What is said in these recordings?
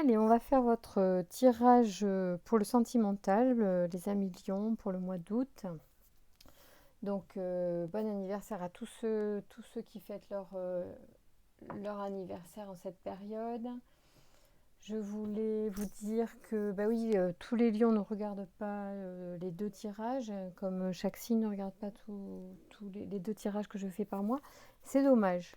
Allez, on va faire votre tirage pour le sentimental, les amis lions, pour le mois d'août. Donc, bon anniversaire à tous ceux qui fêtent leur anniversaire en cette période. Je voulais vous dire que, bah oui, tous les lions ne regardent pas les deux tirages, comme chaque signe ne regarde pas tous les deux tirages que je fais par mois. C'est dommage.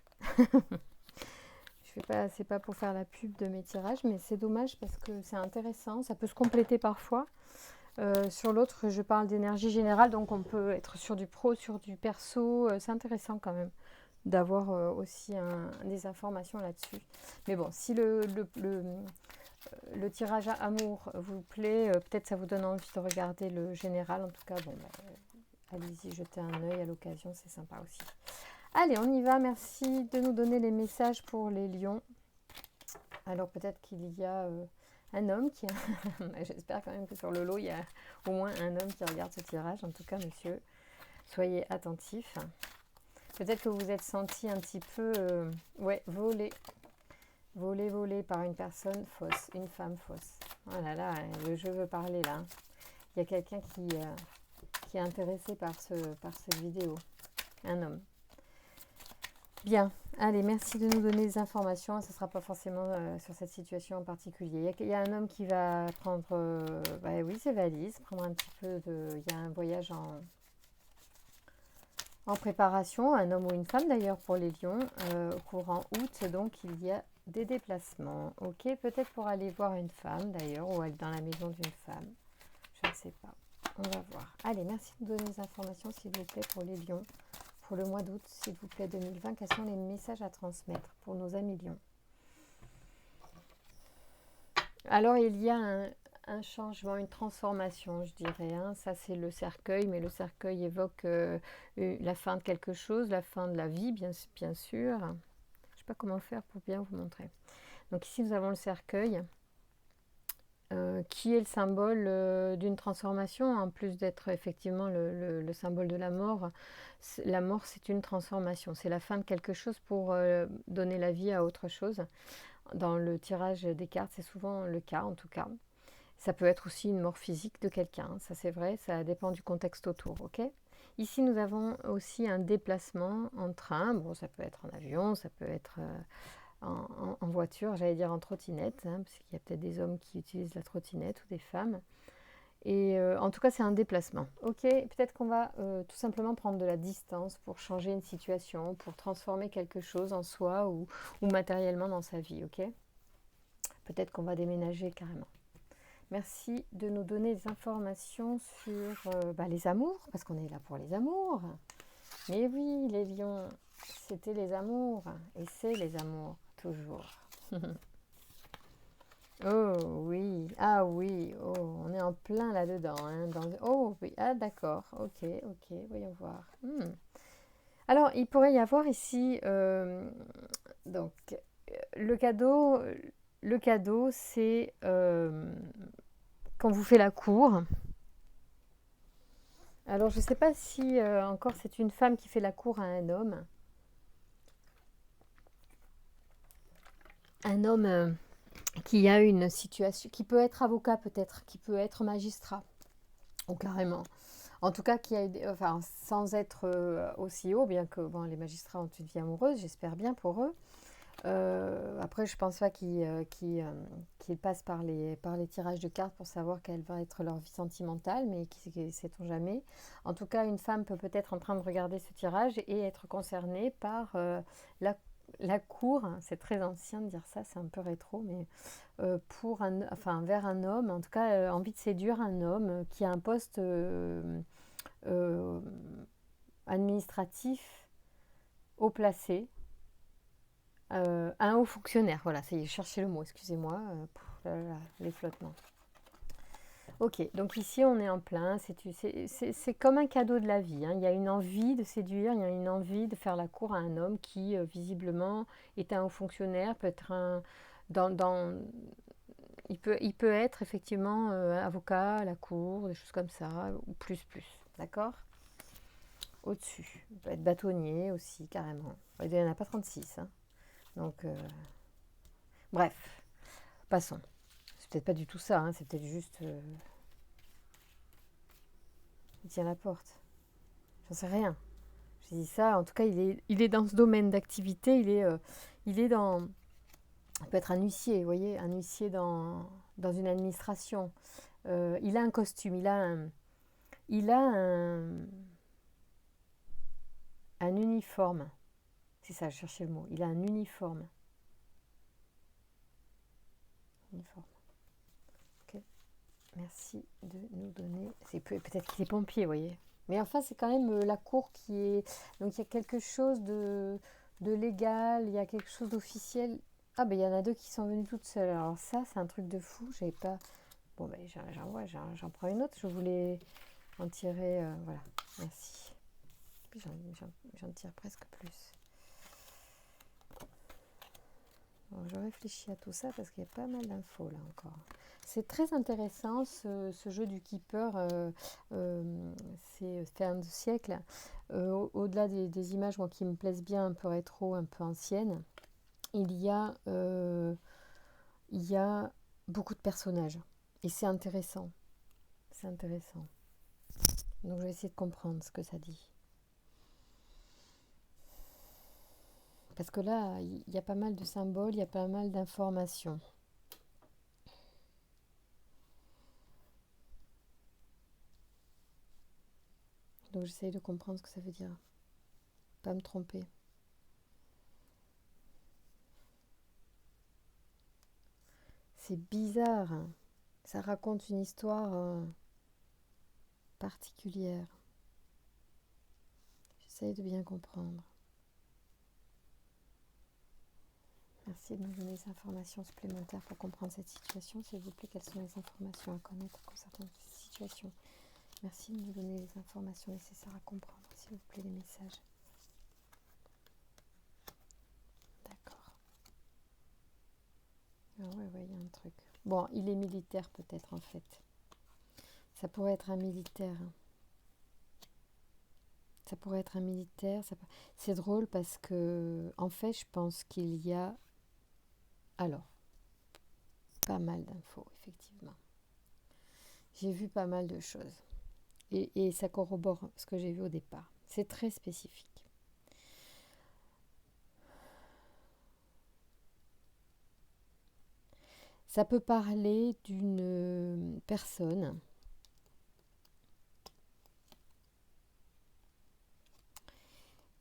C'est pas pour faire la pub de mes tirages, mais c'est dommage parce que c'est intéressant. Ça peut se compléter parfois. Sur l'autre, je parle d'énergie générale, donc on peut être sur du pro, sur du perso. C'est intéressant quand même d'avoir aussi des informations là-dessus. Mais bon, si le tirage à amour vous plaît, peut-être ça vous donne envie de regarder le général. En tout cas, bon, allez-y, jetez un œil à l'occasion, c'est sympa aussi. Allez, on y va. Merci de nous donner les messages pour les lions. Alors peut-être qu'il y a un homme qui... J'espère quand même que sur le lot, il y a au moins un homme qui regarde ce tirage. En tout cas, monsieur, soyez attentifs. Peut-être que vous vous êtes senti un petit peu volé par une personne fausse, une femme fausse. Oh là là, le jeu veut parler là. Il y a quelqu'un qui est intéressé par cette vidéo. Un homme. Bien, allez, merci de nous donner des informations. Ce ne sera pas forcément sur cette situation en particulier. Il y a un homme qui va prendre, ses valises, prendre un petit peu de... Il y a un voyage en préparation, un homme ou une femme d'ailleurs pour les lions, courant août, donc il y a des déplacements. Ok, peut-être pour aller voir une femme d'ailleurs, ou aller dans la maison d'une femme. Je ne sais pas. On va voir. Allez, merci de nous donner des informations, s'il vous plaît, pour les lions. Pour le mois d'août, s'il vous plaît, 2020, quels sont les messages à transmettre pour nos amis lions? Alors, il y a un changement, une transformation, je dirais. Ça, c'est le cercueil, mais le cercueil évoque la fin de quelque chose, la fin de la vie, bien sûr. Je ne sais pas comment faire pour bien vous montrer. Donc ici, nous avons le cercueil, qui est le symbole d'une transformation, en plus d'être effectivement le symbole de la mort. La mort, c'est une transformation, c'est la fin de quelque chose pour donner la vie à autre chose. Dans le tirage des cartes, c'est souvent le cas en tout cas. Ça peut être aussi une mort physique de quelqu'un, ça c'est vrai, ça dépend du contexte autour, ok? Ici, nous avons aussi un déplacement en train. Bon, ça peut être en avion, ça peut être en voiture, j'allais dire en trottinette, parce qu'il y a peut-être des hommes qui utilisent la trottinette ou des femmes. Et en tout cas, c'est un déplacement. Ok, peut-être qu'on va tout simplement prendre de la distance pour changer une situation, pour transformer quelque chose en soi ou matériellement dans sa vie, ok? Peut-être qu'on va déménager carrément. Merci de nous donner des informations sur les amours, parce qu'on est là pour les amours. Mais oui, les lions, c'était les amours, et c'est les amours, toujours. Oh oui, ah oui, oh, on est en plein là-dedans. Oh oui, ah d'accord, ok, voyons voir. Alors, il pourrait y avoir ici, donc, le cadeau, c'est quand vous faites la cour. Alors, je ne sais pas si encore c'est une femme qui fait la cour à un homme. Un homme qui a une situation, qui peut être avocat peut-être, qui peut être magistrat, ou carrément. En tout cas, sans être aussi haut, bien que les magistrats ont une vie amoureuse, j'espère bien pour eux. Après, je pense pas qu'ils passent par les tirages de cartes pour savoir quelle va être leur vie sentimentale, mais sait-on jamais. En tout cas, une femme peut être en train de regarder ce tirage et être concernée par la cour. C'est très ancien de dire ça, c'est un peu rétro, mais vers un homme, en tout cas, envie de séduire un homme qui a un poste administratif haut placé. Un haut fonctionnaire, voilà, ça y est, cherchez le mot, excusez-moi, les flottements. Ok, donc ici on est en plein, c'est comme un cadeau de la vie, il y a une envie de séduire, il y a une envie de faire la cour à un homme qui visiblement est un haut fonctionnaire, peut être il peut être effectivement avocat à la cour, des choses comme ça, ou plus, d'accord? Au-dessus, il peut être bâtonnier aussi, carrément. Il n'y en a pas 36, Donc, bref, passons. peut-être pas du tout ça, hein, c'est peut-être juste... il tient la porte. J'en sais rien. J'ai dit ça, en tout cas, il est dans ce domaine d'activité, il est dans... Il peut être un huissier, vous voyez, un huissier dans une administration. Il a un costume, il a un uniforme. C'est ça, je cherchais le mot. Il a un uniforme. Uniforme. Ok. Merci de nous donner. Peut-être qu'il est pompier, vous voyez. Mais enfin, c'est quand même la cour qui est. Donc il y a quelque chose de légal, il y a quelque chose d'officiel. Ah, ben il y en a deux qui sont venues toutes seules. Alors ça, c'est un truc de fou. J'avais pas. Bon, ben j'en prends une autre. Je voulais en tirer. Voilà. Merci. Puis j'en tire presque plus. Bon, je réfléchis à tout ça parce qu'il y a pas mal d'infos là encore. C'est très intéressant ce jeu du keeper. C'est un siècle. Au-delà des images moi, qui me plaisent bien, un peu rétro, un peu anciennes, il y a beaucoup de personnages. Et c'est intéressant. C'est intéressant. Donc je vais essayer de comprendre ce que ça dit. Parce que là, il y a pas mal de symboles, il y a pas mal d'informations. Donc j'essaye de comprendre ce que ça veut dire. Pas me tromper. C'est bizarre. Ça raconte une histoire particulière. J'essaye de bien comprendre. Merci de nous donner des informations supplémentaires pour comprendre cette situation. S'il vous plaît, quelles sont les informations à connaître concernant cette situation? Merci de nous donner les informations nécessaires à comprendre. S'il vous plaît, les messages. D'accord. Ah ouais, il y a un truc. Bon, il est militaire peut-être en fait. Ça pourrait être un militaire. Ça pourrait être un militaire. C'est drôle parce que, en fait, je pense qu'il y a... Alors, pas mal d'infos, effectivement. J'ai vu pas mal de choses. Et ça corrobore ce que j'ai vu au départ. C'est très spécifique. Ça peut parler d'une personne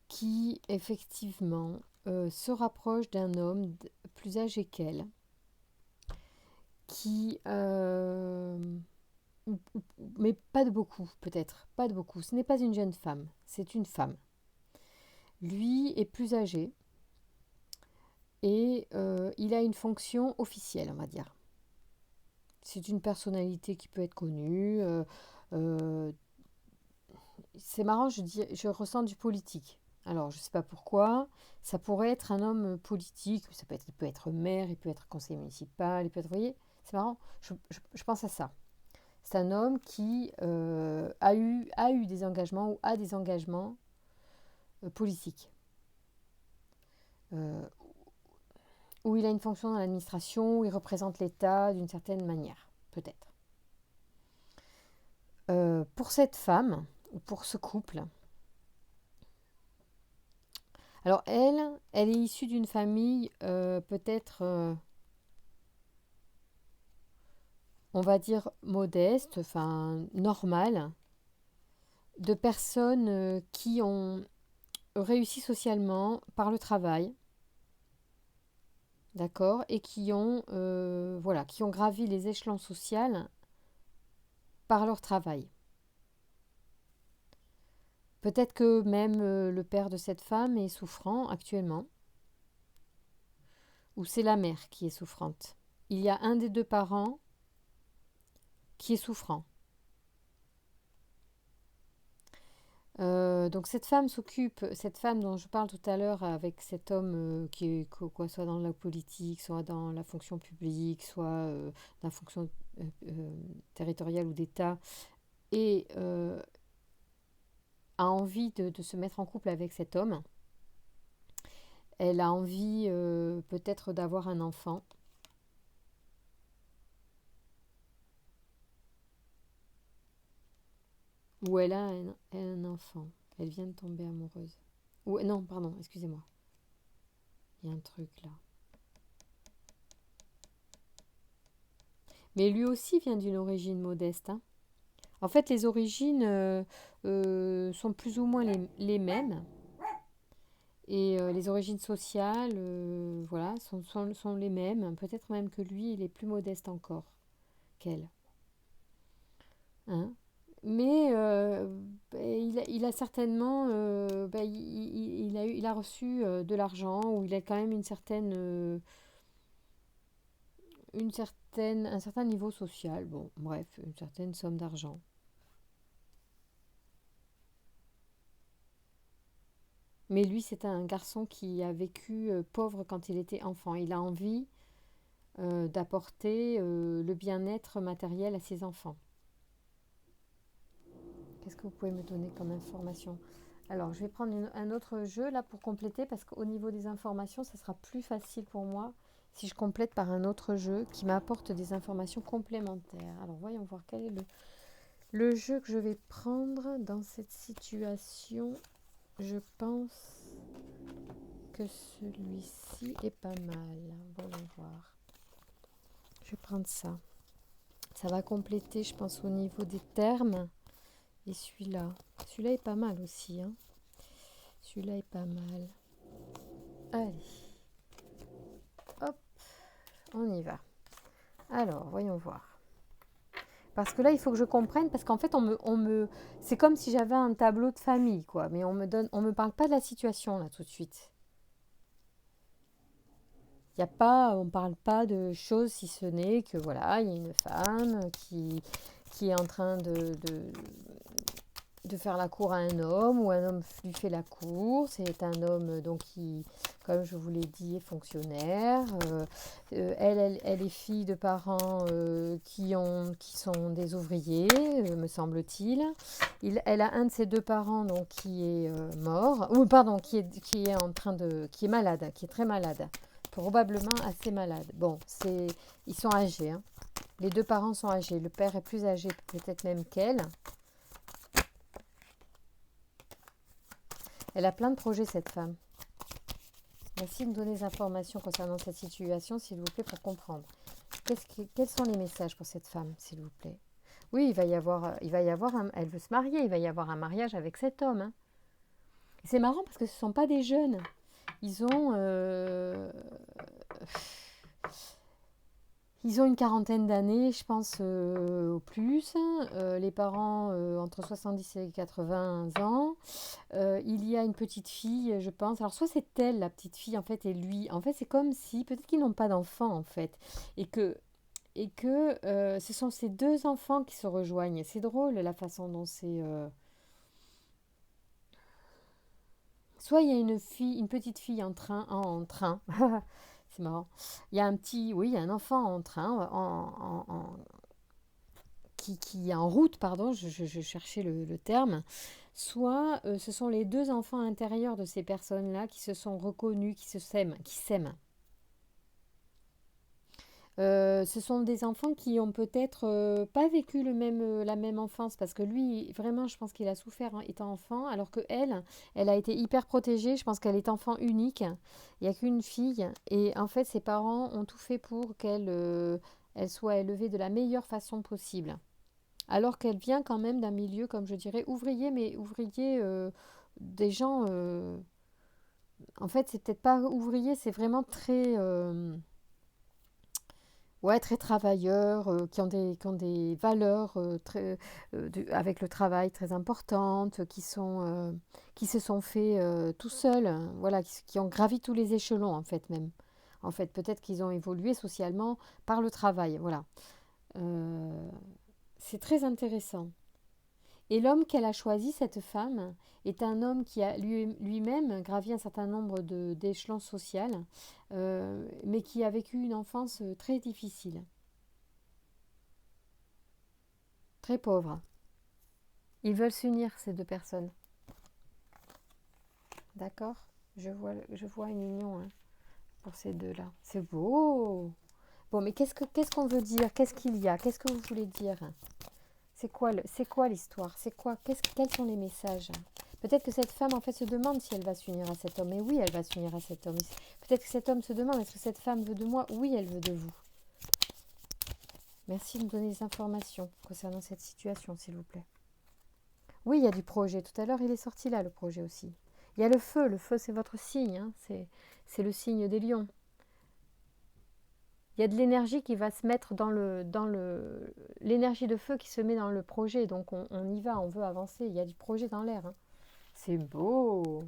qui, effectivement, se rapproche d'un homme plus âgé qu'elle, qui... mais pas de beaucoup, peut-être. Pas de beaucoup. Ce n'est pas une jeune femme, c'est une femme. Lui est plus âgé et il a une fonction officielle, on va dire. C'est une personnalité qui peut être connue. C'est marrant, je ressens du politique. Alors, je ne sais pas pourquoi. Ça pourrait être un homme politique. Il peut être maire, il peut être conseiller municipal, il peut être... Vous voyez, c'est marrant. Je pense à ça. C'est un homme qui a eu des engagements ou a des engagements politiques. Où il a une fonction dans l'administration, où il représente l'État d'une certaine manière, peut-être. Pour cette femme, ou pour ce couple, alors elle est issue d'une famille peut-être, on va dire, modeste, enfin normale, de personnes qui ont réussi socialement par le travail, d'accord, et qui ont gravi les échelons sociaux par leur travail. Peut-être que même le père de cette femme est souffrant actuellement, ou c'est la mère qui est souffrante. Il y a un des deux parents qui est souffrant. Donc cette femme dont je parle tout à l'heure avec cet homme qui est soit dans la politique, soit dans la fonction publique, soit dans la fonction territoriale ou d'État, et a envie de se mettre en couple avec cet homme. Elle a envie peut-être d'avoir un enfant. Ou elle a un enfant. Elle vient de tomber amoureuse. Ou non, pardon, excusez-moi. Il y a un truc là. Mais lui aussi vient d'une origine modeste, hein. En fait, les origines sont plus ou moins les mêmes. Et les origines sociales, voilà, sont les mêmes. Peut-être même que lui, il est plus modeste encore qu'elle. Hein. Mais il a certainement, il a reçu de l'argent, ou il a quand même un certain niveau social. Bon, bref, une certaine somme d'argent. Mais lui, c'est un garçon qui a vécu pauvre quand il était enfant. Il a envie d'apporter le bien-être matériel à ses enfants. Qu'est-ce que vous pouvez me donner comme information? Alors, je vais prendre un autre jeu là pour compléter, parce qu'au niveau des informations, ça sera plus facile pour moi si je complète par un autre jeu qui m'apporte des informations complémentaires. Alors, voyons voir quel est le jeu que je vais prendre dans cette situation. Je pense que celui-ci est pas mal. Voyons voir. Je vais prendre ça. Ça va compléter, je pense, au niveau des termes. Et celui-là. Celui-là est pas mal aussi, hein. Celui-là est pas mal. Allez. Hop. On y va. Alors, voyons voir. Parce que là, il faut que je comprenne, parce qu'en fait, c'est comme si j'avais un tableau de famille, quoi. Mais on me parle pas de la situation, là, tout de suite. On ne parle pas de choses, si ce n'est que, voilà, il y a une femme qui est en train de faire la cour à un homme, ou un homme lui fait la cour. C'est un homme donc qui, comme je vous l'ai dit, est fonctionnaire. Elle est fille de parents qui sont des ouvriers, me semble-t-il. Elle a un de ses deux parents donc qui est mort, ou pardon, qui est malade, qui est très malade, probablement assez malade. Bon, ils sont âgés, hein. Les deux parents sont âgés. Le père est plus âgé peut-être même qu'elle. Elle a plein de projets, cette femme. Merci de me donner des informations concernant cette situation, s'il vous plaît, pour comprendre. Quels sont les messages pour cette femme, s'il vous plaît? Oui, elle veut se marier, il va y avoir un mariage avec cet homme, hein. C'est marrant parce que ce ne sont pas des jeunes. Ils ont une quarantaine d'années, je pense, au plus. Les parents entre 70 et 80 ans. Il y a une petite fille, je pense. Alors, soit c'est elle, la petite fille, en fait, et lui. En fait, c'est comme si, peut-être qu'ils n'ont pas d'enfants, en fait. Et que ce sont ces deux enfants qui se rejoignent. C'est drôle, la façon dont c'est... Soit il y a une petite fille en train. C'est marrant. Il y a un enfant en train, qui est en route, pardon, je cherchais le terme. Soit ce sont les deux enfants intérieurs de ces personnes-là qui se sont reconnus, qui s'aiment. Ce sont des enfants qui ont peut-être pas vécu la même enfance, parce que lui, vraiment, je pense qu'il a souffert étant enfant, alors que elle a été hyper protégée. Je pense qu'elle est enfant unique. Il n'y a qu'une fille, et en fait, ses parents ont tout fait pour elle soit élevée de la meilleure façon possible. Alors qu'elle vient quand même d'un milieu, comme je dirais, ouvrier, mais ouvrier des gens. En fait, c'est peut-être pas ouvrier, c'est vraiment très. Ouais, très travailleurs, qui ont des valeurs avec le travail très importantes, qui se sont fait tout seuls, hein, voilà, qui ont gravi tous les échelons, en fait, même. En fait, peut-être qu'ils ont évolué socialement par le travail, voilà. Euh, c'est très intéressant. Et l'homme qu'elle a choisi, cette femme, est un homme qui a lui-même gravi un certain nombre d'échelons sociaux, mais qui a vécu une enfance très difficile, très pauvre. Ils veulent s'unir, ces deux personnes. D'accord? Je vois une union, hein, pour ces deux-là. C'est beau! Bon, mais qu'est-ce qu'on veut dire? Qu'est-ce qu'il y a? Qu'est-ce que vous voulez dire? C'est quoi l'histoire? Quels sont les messages? Peut-être que cette femme, en fait, se demande si elle va s'unir à cet homme. Et oui, elle va s'unir à cet homme. Peut-être que cet homme se demande, est-ce que cette femme veut de moi? Oui, elle veut de vous. Merci de me donner des informations concernant cette situation, s'il vous plaît. Oui, il y a du projet. Tout à l'heure, il est sorti là, le projet aussi. Il y a le feu. Le feu, c'est votre signe. Hein. C'est le signe des lions. Il y a de l'énergie qui va se mettre l'énergie de feu qui se met dans le projet. Donc, on y va, on veut avancer. Il y a du projet dans l'air. Hein. C'est beau.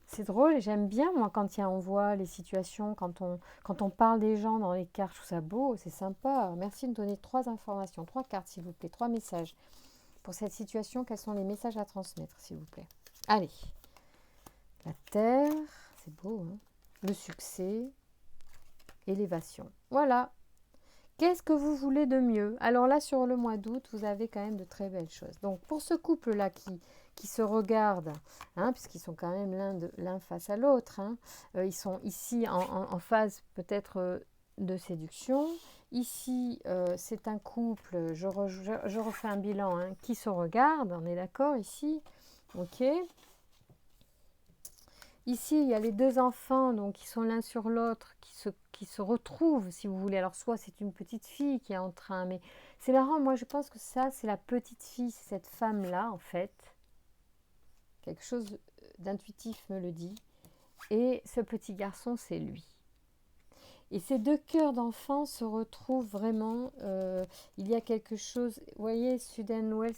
C'est drôle et j'aime bien, moi, quand on voit les situations, quand on parle des gens dans les cartes. Je trouve ça beau, c'est sympa. Merci de me donner 3 informations, 3 cartes, s'il vous plaît, 3 messages. Pour cette situation, quels sont les messages à transmettre, s'il vous plaît? Allez. La terre, c'est beau, hein. Le succès, élévation. Voilà. Qu'est-ce que vous voulez de mieux? Alors là, sur le mois d'août, vous avez quand même de très belles choses. Donc, pour ce couple-là qui se regarde, hein, puisqu'ils sont quand même l'un face à l'autre, hein, ils sont ici en phase peut-être de séduction. Ici, c'est un couple, je refais un bilan, hein, qui se regarde, on est d'accord ici? Ok. Ici, il y a les 2 enfants donc, qui sont l'un sur l'autre, qui se retrouvent, si vous voulez. Alors, soit c'est une petite fille qui est en train, mais c'est marrant, moi je pense que ça, c'est la petite fille, c'est cette femme-là, en fait. Quelque chose d'intuitif me le dit. Et ce petit garçon, c'est lui. Et ces 2 cœurs d'enfants se retrouvent vraiment. Il y a quelque chose. Vous voyez, Sudden Well,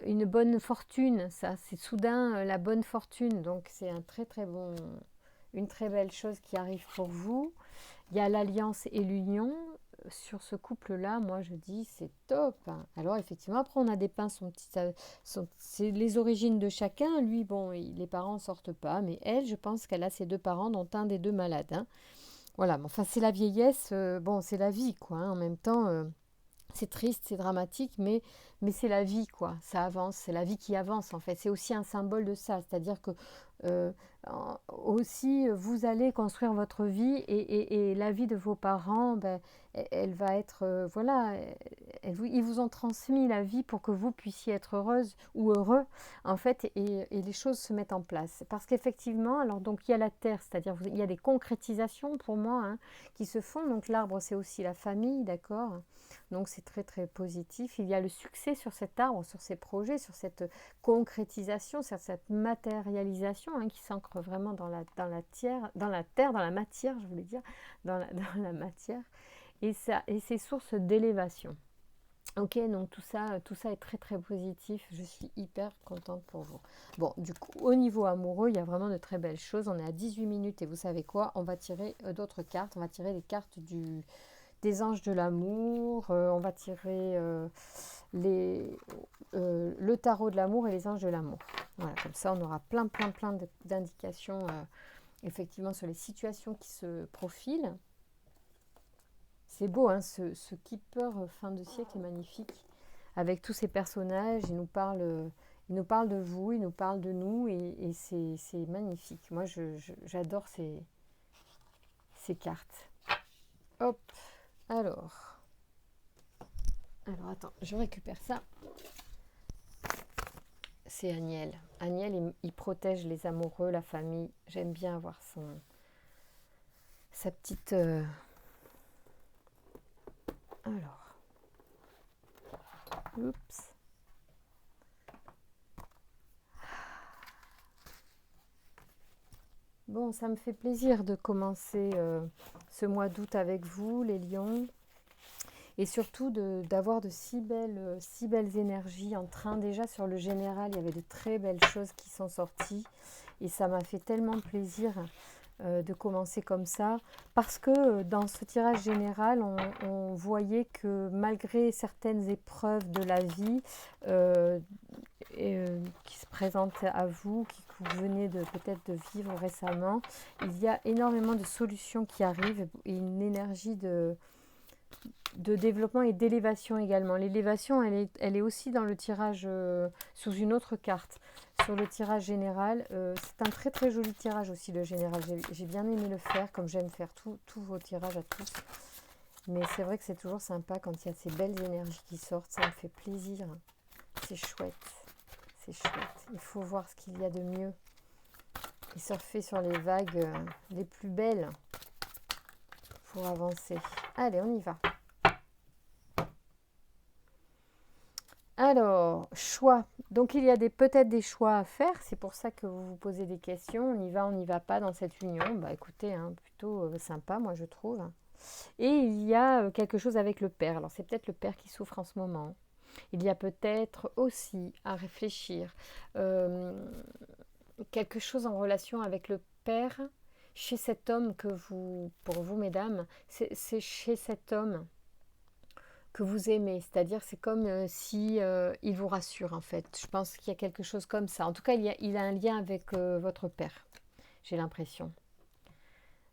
une bonne fortune, ça, c'est soudain la bonne fortune, donc c'est une très belle chose qui arrive pour vous. Il y a l'alliance et l'union sur ce couple-là. Moi, je dis c'est top. Alors effectivement, après on a dépeint c'est les origines de chacun. Lui, bon, les parents sortent pas, mais elle, je pense qu'elle a ses 2 parents, dont un des 2 malades. Hein. Voilà, mais enfin c'est la vieillesse. Bon, c'est la vie, quoi. Hein. En même temps. C'est triste, c'est dramatique, mais c'est la vie, quoi. Ça avance, c'est la vie qui avance, en fait. C'est aussi un symbole de ça. C'est-à-dire que euh, aussi, vous allez construire votre vie et la vie de vos parents, ben, elle va être... voilà, ils vous ont transmis la vie pour que vous puissiez être heureuse ou heureux, en fait, et les choses se mettent en place. Parce qu'effectivement, alors donc il y a la terre, c'est-à-dire il y a des concrétisations pour moi hein, qui se font. Donc l'arbre, c'est aussi la famille, d'accord ? Donc c'est très très positif. Il y a le succès sur cet arbre, sur ces projets, sur cette concrétisation, sur cette matérialisation hein, qui s'ancre vraiment dans la terre, dans la matière, je voulais dire, dans la matière. Et c'est source d'élévation. Ok, donc tout ça est très très positif. Je suis hyper contente pour vous. Bon, du coup, au niveau amoureux, il y a vraiment de très belles choses. On est à 18 minutes et vous savez quoi? On va tirer d'autres cartes. On va tirer les cartes des anges de l'amour. On va tirer le tarot de l'amour et les anges de l'amour. Voilà, comme ça, on aura plein d'indications effectivement sur les situations qui se profilent. C'est beau, hein, ce Keeper fin de siècle est magnifique. Avec tous ces personnages, il nous parle de vous, il nous parle de nous, et c'est magnifique. Moi, j'adore ces cartes. Hop, alors, attends, je récupère ça. C'est Agnel. Agnel, il protège les amoureux, la famille. J'aime bien avoir sa petite... Alors, oups. Bon, ça me fait plaisir de commencer ce mois d'août avec vous, les lions. Et surtout d'avoir de si belles énergies en train. Déjà sur le général, il y avait de très belles choses qui sont sorties. Et ça m'a fait tellement plaisir de commencer comme ça. Parce que dans ce tirage général, on voyait que malgré certaines épreuves de la vie qui se présentent à vous, que vous venez peut-être de vivre récemment, il y a énormément de solutions qui arrivent et une énergie de développement et d'élévation également. L'élévation, elle est aussi dans le tirage sous une autre carte. Sur le tirage général, c'est un très très joli tirage aussi le général. J'ai bien aimé le faire, comme j'aime faire tous vos tirages à tous. Mais c'est vrai que c'est toujours sympa quand il y a ces belles énergies qui sortent, ça me fait plaisir. C'est chouette, c'est chouette. Il faut voir ce qu'il y a de mieux et surfer sur les vagues les plus belles pour avancer. Allez, on y va. Alors, choix. Donc il y a peut-être des choix à faire, c'est pour ça que vous vous posez des questions. On n'y va pas dans cette union. Bah écoutez, hein, plutôt sympa, moi je trouve. Et il y a quelque chose avec le père. Alors c'est peut-être le père qui souffre en ce moment. Il y a peut-être aussi à réfléchir euh, quelque chose en relation avec le père chez cet homme que vous, pour vous mesdames, c'est chez cet homme que vous aimez. C'est-à-dire c'est comme si il vous rassure en fait. Je pense qu'il y a quelque chose comme ça. En tout cas, il a un lien avec votre père, j'ai l'impression.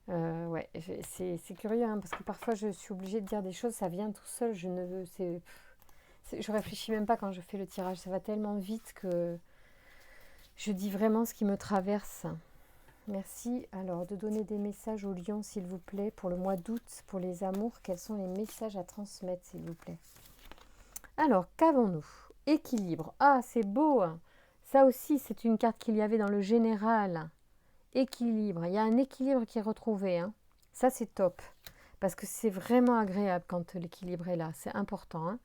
Ouais, c'est curieux hein, parce que parfois je suis obligée de dire des choses, ça vient tout seul. Je réfléchis même pas quand je fais le tirage. Ça va tellement vite que je dis vraiment ce qui me traverse. Merci. Alors, de donner des messages au lion, s'il vous plaît, pour le mois d'août, pour les amours. Quels sont les messages à transmettre, s'il vous plaît? Alors, qu'avons-nous? Équilibre. Ah, c'est beau, hein. Ça aussi, c'est une carte qu'il y avait dans le général. Équilibre. Il y a un équilibre qui est retrouvé, hein. Ça, c'est top. Parce que c'est vraiment agréable quand l'équilibre est là. C'est important, hein.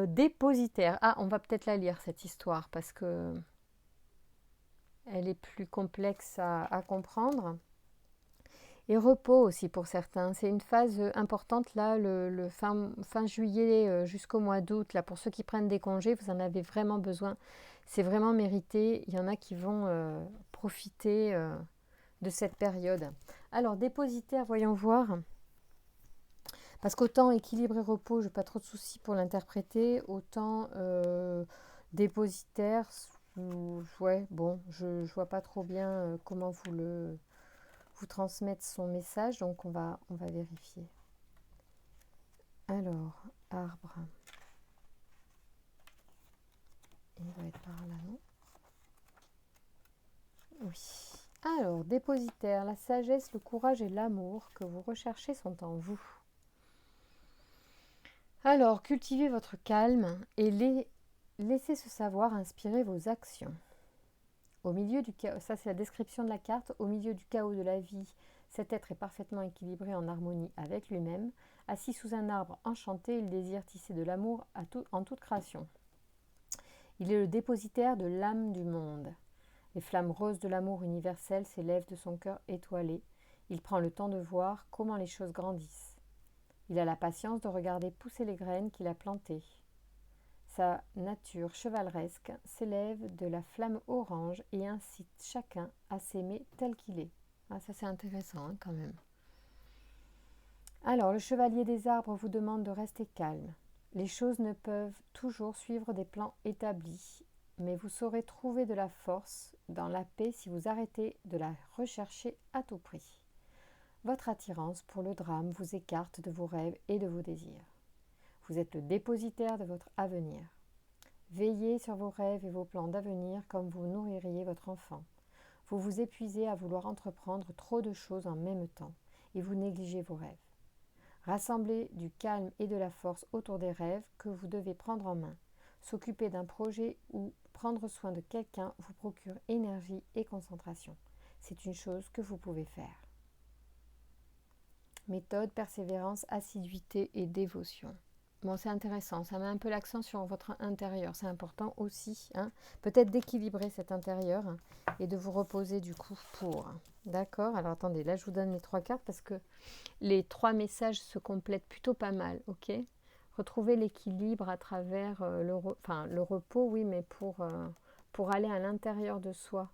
Dépositaire. Ah, on va peut-être la lire, cette histoire, parce que elle est plus complexe à comprendre. Et repos aussi pour certains. C'est une phase importante là, le fin juillet jusqu'au mois d'août. Là, pour ceux qui prennent des congés, vous en avez vraiment besoin. C'est vraiment mérité. Il y en a qui vont profiter de cette période. Alors, dépositaire, voyons voir. Parce qu'autant équilibre et repos, je n'ai pas trop de soucis pour l'interpréter. Autant dépositaire, ouais, bon, je ne vois pas trop bien comment vous transmettre son message, donc on va vérifier. Alors, arbre. Il doit être par là, non? Oui. Alors, dépositaire, la sagesse, le courage et l'amour que vous recherchez sont en vous. Alors, cultivez votre calme et laissez ce savoir inspirer vos actions. Au milieu du chaos, ça c'est la description de la carte, au milieu du chaos de la vie, cet être est parfaitement équilibré en harmonie avec lui-même. Assis sous un arbre enchanté, il désire tisser de l'amour en toute création. Il est le dépositaire de l'âme du monde. Les flammes roses de l'amour universel s'élèvent de son cœur étoilé. Il prend le temps de voir comment les choses grandissent. Il a la patience de regarder pousser les graines qu'il a plantées. Sa nature chevaleresque s'élève de la flamme orange et incite chacun à s'aimer tel qu'il est. Ah, ça c'est intéressant hein, quand même. Alors, le chevalier des arbres vous demande de rester calme. Les choses ne peuvent toujours suivre des plans établis, mais vous saurez trouver de la force dans la paix si vous arrêtez de la rechercher à tout prix. Votre attirance pour le drame vous écarte de vos rêves et de vos désirs. Vous êtes le dépositaire de votre avenir. Veillez sur vos rêves et vos plans d'avenir comme vous nourririez votre enfant. Vous vous épuisez à vouloir entreprendre trop de choses en même temps et vous négligez vos rêves. Rassemblez du calme et de la force autour des rêves que vous devez prendre en main. S'occuper d'un projet ou prendre soin de quelqu'un vous procure énergie et concentration. C'est une chose que vous pouvez faire. Méthode, persévérance, assiduité et dévotion. Bon, c'est intéressant, ça met un peu l'accent sur votre intérieur. C'est important aussi, hein, peut-être d'équilibrer cet intérieur et de vous reposer du coup pour. D'accord? Alors attendez, là je vous donne les 3 cartes parce que les 3 messages se complètent plutôt pas mal, ok? Retrouver l'équilibre à travers le repos, oui, mais pour aller à l'intérieur de soi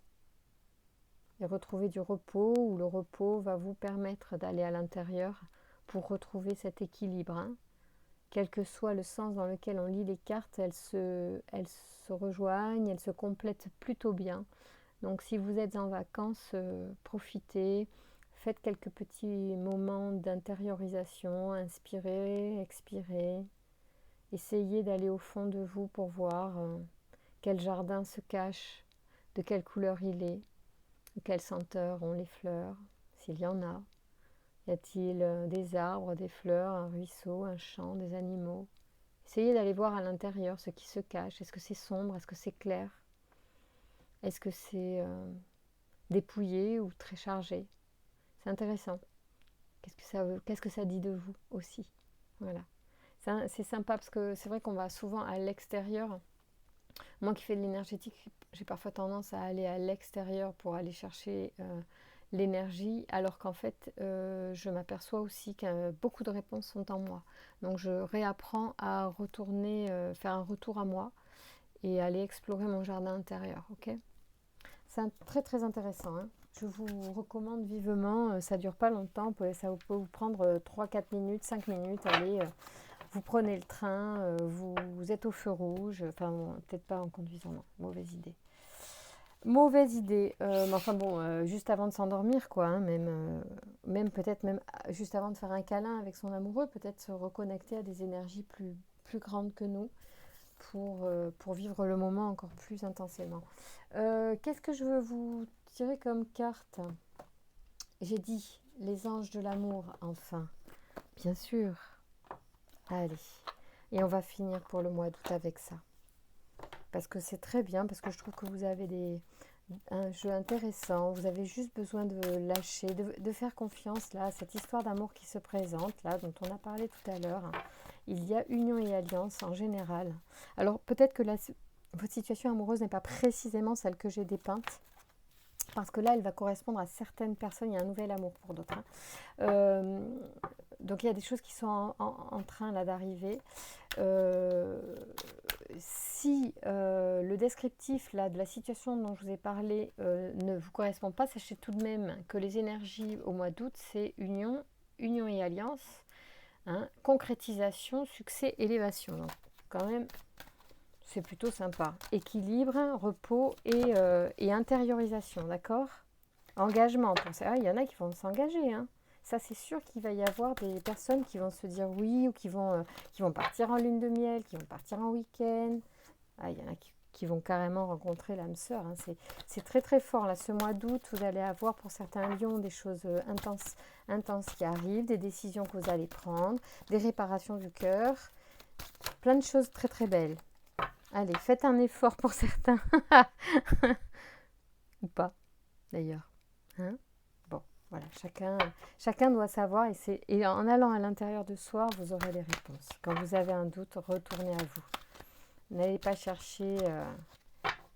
et retrouver du repos, où le repos va vous permettre d'aller à l'intérieur pour retrouver cet équilibre, hein. Quel que soit le sens dans lequel on lit les cartes, elles se rejoignent, elles se complètent plutôt bien. Donc si vous êtes en vacances, profitez, faites quelques petits moments d'intériorisation, inspirez, expirez. Essayez d'aller au fond de vous pour voir quel jardin se cache, de quelle couleur il est, de quelle senteur ont les fleurs, s'il y en a. Il Y a-t-il des arbres, des fleurs, un ruisseau, un champ, des animaux? Essayez d'aller voir à l'intérieur ce qui se cache. Est-ce que c'est sombre? Est-ce que c'est clair? Est-ce que c'est dépouillé ou très chargé? C'est intéressant. Qu'est-ce que ça dit de vous aussi? Voilà. C'est sympa parce que c'est vrai qu'on va souvent à l'extérieur. Moi qui fais de l'énergétique, j'ai parfois tendance à aller à l'extérieur pour aller chercher l'énergie, alors qu'en fait, je m'aperçois aussi que beaucoup de réponses sont en moi. Donc je réapprends à retourner, faire un retour à moi et aller explorer mon jardin intérieur. Ok, c'est très très intéressant, hein. Je vous recommande vivement, ça ne dure pas longtemps, ça peut vous prendre 3-4 minutes, 5 minutes, allez, vous prenez le train, vous êtes au feu rouge, enfin bon, peut-être pas en conduisant, non, mauvaise idée. Mauvaise idée, mais enfin bon, juste avant de s'endormir quoi, hein, même peut-être même juste avant de faire un câlin avec son amoureux, peut-être se reconnecter à des énergies plus grandes que nous pour vivre le moment encore plus intensément. Qu'est-ce que je veux vous tirer comme carte? J'ai dit les anges de l'amour, enfin, bien sûr. Allez, et on va finir pour le mois d'août avec ça. Parce que c'est très bien, parce que je trouve que vous avez un jeu intéressant, vous avez juste besoin de lâcher, de faire confiance là, à cette histoire d'amour qui se présente, là, dont on a parlé tout à l'heure. Il y a union et alliance en général. Alors peut-être que votre situation amoureuse n'est pas précisément celle que j'ai dépeinte, parce que là, elle va correspondre à certaines personnes, il y a un nouvel amour pour d'autres. Hein. Donc il y a des choses qui sont en train là d'arriver. Si le descriptif là, de la situation dont je vous ai parlé ne vous correspond pas, sachez tout de même que les énergies au mois d'août, c'est union et alliance, hein, concrétisation, succès, élévation. Donc quand même, c'est plutôt sympa. Équilibre, repos et intériorisation, d'accord? Engagement. Il y en a qui vont s'engager, hein. Ça, c'est sûr qu'il va y avoir des personnes qui vont se dire oui ou qui vont partir en lune de miel, qui vont partir en week-end. Ah, il y en a qui vont carrément rencontrer l'âme sœur. Hein. C'est très très fort. Là, ce mois d'août, vous allez avoir pour certains lions des choses intenses qui arrivent, des décisions que vous allez prendre, des réparations du cœur, plein de choses très très belles. Allez, faites un effort pour certains. Ou pas, d'ailleurs. Hein? Bon, voilà, chacun doit savoir et en allant à l'intérieur de soi, vous aurez les réponses. Quand vous avez un doute, retournez à vous. N'allez pas chercher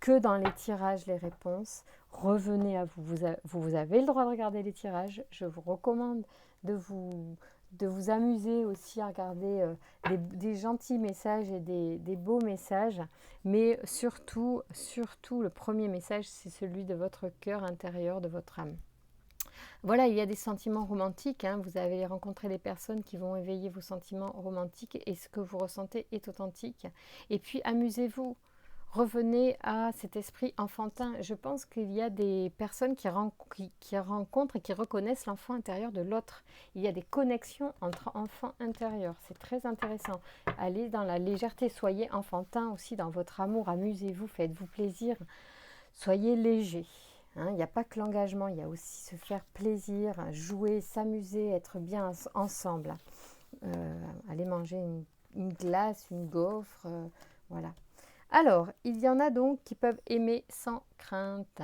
que dans les tirages les réponses. Revenez à vous. Vous avez le droit de regarder les tirages. Je vous recommande de vous amuser aussi à regarder des gentils messages et des beaux messages. Mais surtout, le premier message, c'est celui de votre cœur intérieur, de votre âme. Voilà, il y a des sentiments romantiques. Hein. Vous allez rencontrer des personnes qui vont éveiller vos sentiments romantiques et ce que vous ressentez est authentique. Et puis, amusez-vous. Revenez à cet esprit enfantin. Je pense qu'il y a des personnes qui rencontrent et qui reconnaissent l'enfant intérieur de l'autre. Il y a des connexions entre enfants intérieurs. C'est très intéressant. Allez dans la légèreté. Soyez enfantin aussi dans votre amour. Amusez-vous, faites-vous plaisir. Soyez léger. Hein, il n'y a pas que l'engagement, il y a aussi se faire plaisir, jouer, s'amuser, être bien ensemble. Aller manger une glace, une gaufre, voilà. Alors, il y en a donc qui peuvent aimer sans crainte.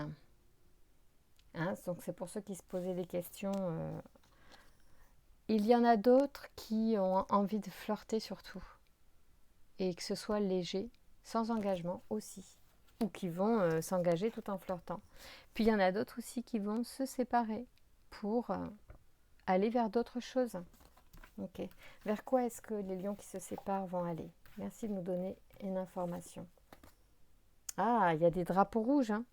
Hein, donc c'est pour ceux qui se posaient des questions. Il y en a d'autres qui ont envie de flirter surtout. Et que ce soit léger, sans engagement aussi. Ou qui vont s'engager tout en flirtant. Puis il y en a d'autres aussi qui vont se séparer pour aller vers d'autres choses. Ok. Vers quoi est-ce que les lions qui se séparent vont aller? Merci de nous donner une information. Ah, il y a des drapeaux rouges. Hein.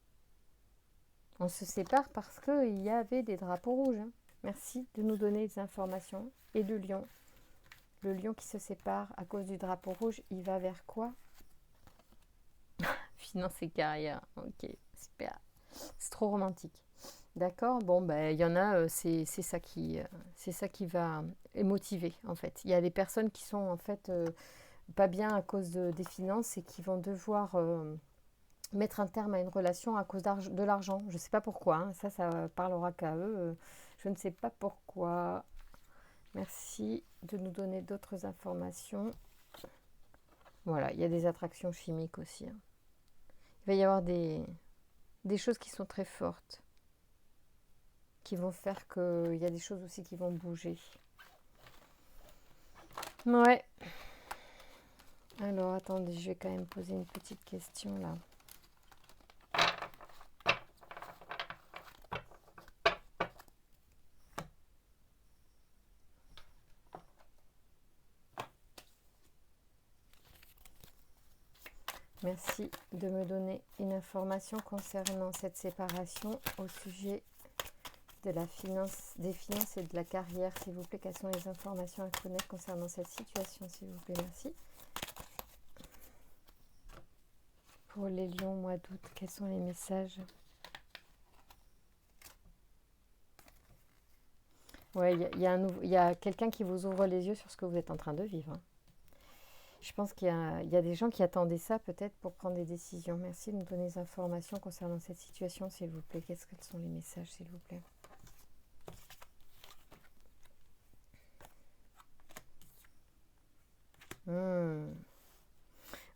On se sépare parce qu'il y avait des drapeaux rouges. Hein. Merci de nous donner des informations. Et le lion qui se sépare à cause du drapeau rouge, il va vers quoi? Finance et carrière. Ok, super. C'est trop romantique. D'accord. Bon, ben, il y en a, c'est ça qui va motiver, en fait. Il y a des personnes qui sont, en fait, pas bien à cause des finances et qui vont devoir mettre un terme à une relation à cause de l'argent. Je ne sais pas pourquoi. Hein. Ça parlera qu'à eux. Je ne sais pas pourquoi. Merci de nous donner d'autres informations. Voilà, il y a des attractions chimiques aussi, hein. Il va y avoir des choses qui sont très fortes, qui vont faire qu'il y a des choses aussi qui vont bouger. Ouais. Alors, attendez, je vais quand même poser une petite question là. Merci de me donner une information concernant cette séparation au sujet de la finance, des finances et de la carrière, s'il vous plaît. Quelles sont les informations à connaître concernant cette situation, s'il vous plaît? Merci. Pour les lions, mois d'août, quels sont les messages? Ouais, il y a quelqu'un qui vous ouvre les yeux sur ce que vous êtes en train de vivre, hein. Je pense qu'il y a des gens qui attendaient ça peut-être pour prendre des décisions. Merci de nous donner des informations concernant cette situation, s'il vous plaît. Quels sont les messages, s'il vous plaît?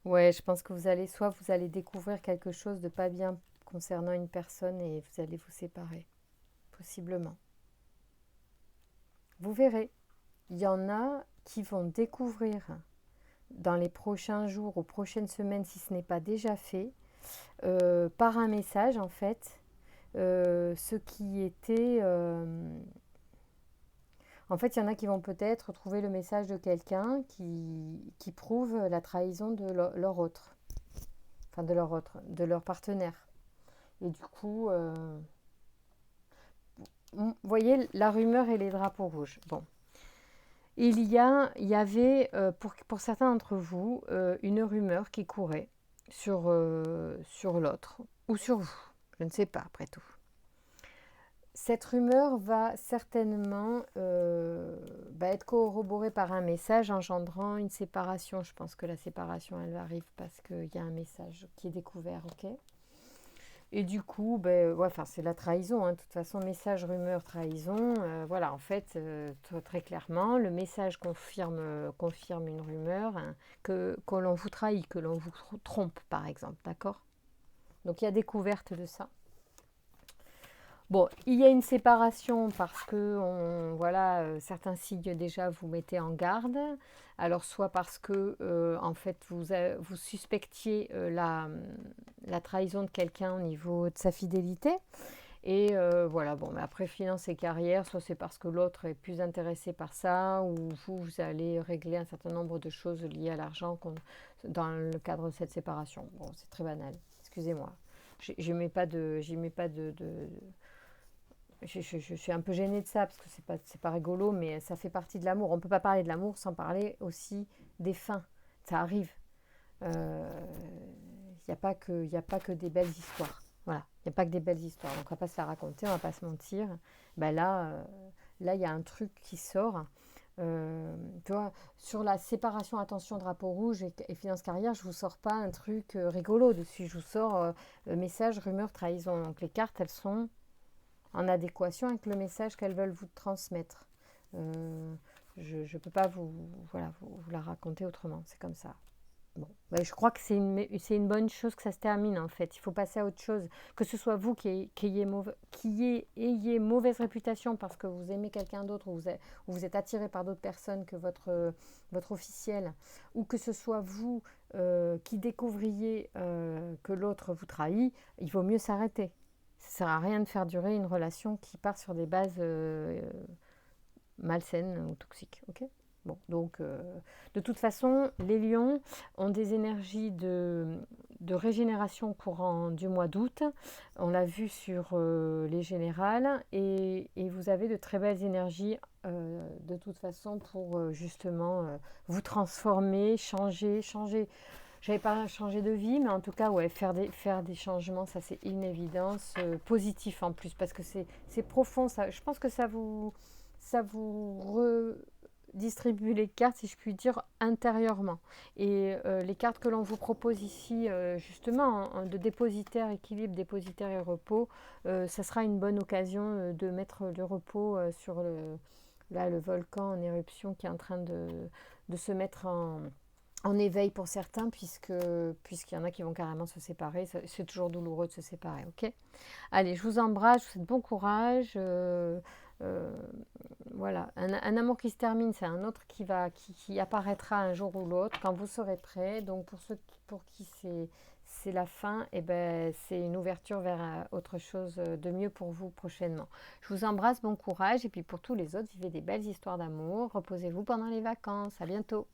Ouais, je pense que vous allez découvrir quelque chose de pas bien concernant une personne et vous allez vous séparer, possiblement. Vous verrez, il y en a qui vont découvrir dans les prochains jours ou prochaines semaines, si ce n'est pas déjà fait, par un message en fait, ce qui était... En fait, il y en a qui vont peut-être trouver le message de quelqu'un qui prouve la trahison de leur autre, enfin de leur partenaire. Et du coup, vous voyez la rumeur et les drapeaux rouges. Bon, il y avait pour certains d'entre vous une rumeur qui courait sur l'autre ou sur vous. Je ne sais pas après tout. Cette rumeur va certainement être corroborée par un message engendrant une séparation. Je pense que la séparation, elle arrive parce qu'il y a un message qui est découvert, ok? Et du coup, c'est la trahison, hein. De toute façon, message, rumeur, trahison. Voilà, en fait, très clairement, le message confirme une rumeur, hein, que l'on vous trahit, que l'on vous trompe, par exemple, d'accord? Donc, il y a découverte de ça. Bon, il y a une séparation parce que certains signes déjà vous mettez en garde. Alors soit parce que en fait vous suspectiez la trahison de quelqu'un au niveau de sa fidélité. Et voilà, bon, mais après finance et carrière, soit c'est parce que l'autre est plus intéressé par ça, ou vous allez régler un certain nombre de choses liées à l'argent dans le cadre de cette séparation. Bon, c'est très banal, excusez-moi. J'y mets pas de je suis un peu gênée de ça parce que c'est pas rigolo, mais ça fait partie de l'amour. On ne peut pas parler de l'amour sans parler aussi des fins. Ça arrive. Il n'y a pas que des belles histoires. Voilà, il n'y a pas que des belles histoires. Donc on ne va pas se la raconter, on ne va pas se mentir. Là, il y a un truc qui sort. Tu vois, sur la séparation, attention, drapeau rouge et finance carrière, je ne vous sors pas un truc rigolo dessus. Je vous sors message, rumeur, trahison. Donc les cartes, elles sont en adéquation avec le message qu'elles veulent vous transmettre. Je ne peux pas vous la raconter autrement, c'est comme ça. Bon, je crois que c'est une bonne chose que ça se termine en fait. Il faut passer à autre chose. Que ce soit vous qui ayez mauvaise réputation parce que vous aimez quelqu'un d'autre ou vous êtes attiré par d'autres personnes que votre officiel, ou que ce soit vous qui découvriez que l'autre vous trahit, il vaut mieux s'arrêter. Ça ne sert à rien de faire durer une relation qui part sur des bases malsaines ou toxiques. Ok ? Bon, donc, de toute façon, les lions ont des énergies de régénération courant du mois d'août. On l'a vu sur les générales. Et vous avez de très belles énergies de toute façon pour justement vous transformer, changer. J'avais pas changé de vie, mais en tout cas, ouais, faire des changements, ça c'est une évidence, positif en plus, parce que c'est profond. Ça, je pense que ça vous redistribue les cartes, si je puis dire, intérieurement. Et les cartes que l'on vous propose ici, justement, de dépositaire, équilibre, dépositaire et repos, ça sera une bonne occasion de mettre le repos là, le volcan en éruption qui est en train de se mettre en éveil pour certains, puisqu'il y en a qui vont carrément se séparer. C'est toujours douloureux de se séparer, ok? Allez, je vous embrasse, je vous souhaite bon courage. Euh, voilà, un amour qui se termine, c'est un autre qui apparaîtra un jour ou l'autre quand vous serez prêt. Donc pour ceux pour qui c'est la fin, et ben, c'est une ouverture vers autre chose de mieux pour vous prochainement. Je vous embrasse, bon courage. Et puis pour tous les autres, vivez des belles histoires d'amour. Reposez-vous pendant les vacances. À bientôt.